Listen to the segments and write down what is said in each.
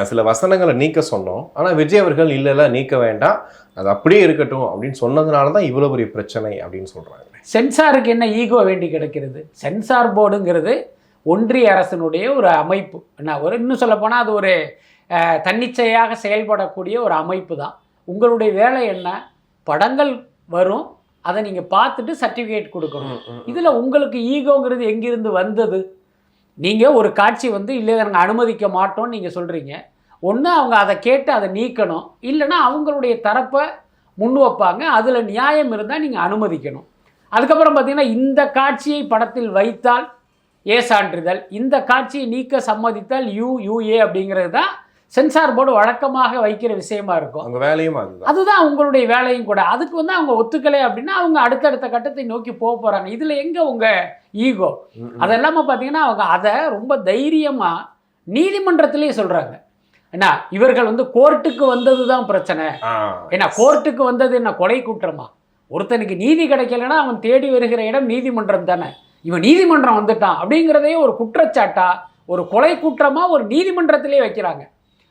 சில வசனங்களை நீக்க சொன்னோம். ஆனால் விஜய் அவர்கள் இல்லை நீக்க வேண்டாம், அது அப்படியே இருக்கட்டும் அப்படின்னு சொன்னதுனால தான் இவ்வளோ பெரிய பிரச்சனை அப்படின்னு சொல்கிறாங்க. சென்சாருக்கு என்ன ஈகோ வேண்டி கிடக்கிறது? சென்சார் போர்டுங்கிறது ஒன்றிய அரசினுடைய ஒரு அமைப்பு. இன்னும் சொல்லப்போனால் அது ஒரு தன்னிச்சையாக செயல்படக்கூடிய ஒரு அமைப்பு தான். உங்களுடைய வேலை என்ன? படங்கள் வரும், அதை நீங்கள் பார்த்துட்டு சர்டிஃபிகேட் கொடுக்கணும். இதில் உங்களுக்கு ஈகோங்கிறது எங்கிருந்து வந்தது? நீங்கள் ஒரு காட்சி இல்லை நாங்கள் அனுமதிக்க மாட்டோம்னு நீங்கள் சொல்கிறீங்க. ஒன்று அவங்க அதை கேட்டு அதை நீக்கணும், இல்லைன்னா அவங்களுடைய தரப்பை முன் வைப்பாங்க, அதில் நியாயம் இருந்தால் நீங்கள் அனுமதிக்கணும். அதுக்கப்புறம் பார்த்தீங்கன்னா இந்த காட்சியை படத்தில் வைத்தால் ஏ சான்றிதழ், இந்த காட்சியை நீக்க சம்மதித்தால் யூஏ அப்படிங்கிறது தான் சென்சார் போர்டு வழக்கமாக வைக்கிற விஷயமா இருக்கும். அவங்க வேலையும் அதுதான் உங்களுடைய வேலையும் கூட. அதுக்கு அவங்க ஒத்துக்கலை அப்படின்னா அவங்க அடுத்தடுத்த கட்டத்தை நோக்கி போக போகிறாங்க. இதில் எங்கே உங்கள் ஈகோ? அதெல்லாம பார்த்தீங்கன்னா அவங்க அதை ரொம்ப தைரியமாக நீதிமன்றத்திலேயே சொல்கிறாங்க. ஏன்னா இவர்கள் கோர்ட்டுக்கு வந்தது தான் பிரச்சனை. ஏன்னா கோர்ட்டுக்கு வந்தது என்ன கொலை குற்றமா? ஒருத்தனுக்கு நீதி கிடைக்கலன்னா அவன் தேடி வருகிற இடம் நீதிமன்றம் தானே. இவன் நீதிமன்றம் வந்துட்டான் அப்படிங்கிறதே ஒரு குற்றச்சாட்டா, ஒரு கொலை குற்றமாக ஒரு நீதிமன்றத்திலே வைக்கிறாங்க.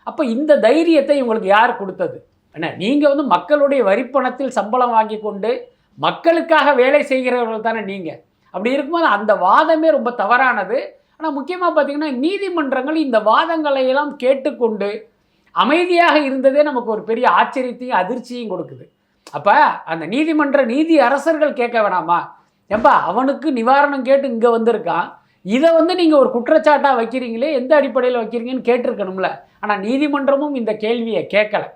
அப்போ இந்த தைரியத்தை இவங்களுக்கு யார் கொடுத்தது? என்ன நீங்கள் மக்களுடைய வரிப்பணத்தில் சம்பளம் வாங்கி கொண்டு மக்களுக்காக வேலை செய்கிறவர்கள் தானே நீங்கள். அப்படி இருக்கும்போது அந்த வாதமே ரொம்ப தவறானது. ஆனால் முக்கியமாக பார்த்தீங்கன்னா நீதிமன்றங்கள் இந்த வாதங்களை எல்லாம் கேட்டுக்கொண்டு அமைதியாக இருந்ததே நமக்கு ஒரு பெரிய ஆச்சரியத்தையும் அதிர்ச்சியும் கொடுக்குது. அப்போ அந்த நீதி அரசர்கள் கேட்க வேணாமா? ஏப்பா அவனுக்கு நிவாரணம் கேட்டு இங்கே வந்திருக்கான், இதை நீங்கள் ஒரு குற்றச்சாட்டாக வைக்கிறீங்களே, எந்த அடிப்படையில் வைக்கிறீங்கன்னு கேட்டிருக்கணும்ல. ஆனால் நீதிமன்றமும் இந்த கேள்வியை கேட்கலை.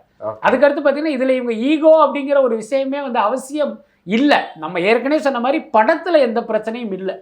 அதுக்கடுத்து பார்த்தீங்கன்னா இதில் இவங்க ஈகோ அப்படிங்கிற ஒரு விஷயமே அவசியம் இல்லை. நம்ம ஏற்கனவே சொன்ன மாதிரி படத்தில் எந்த பிரச்சனையும் இல்லை.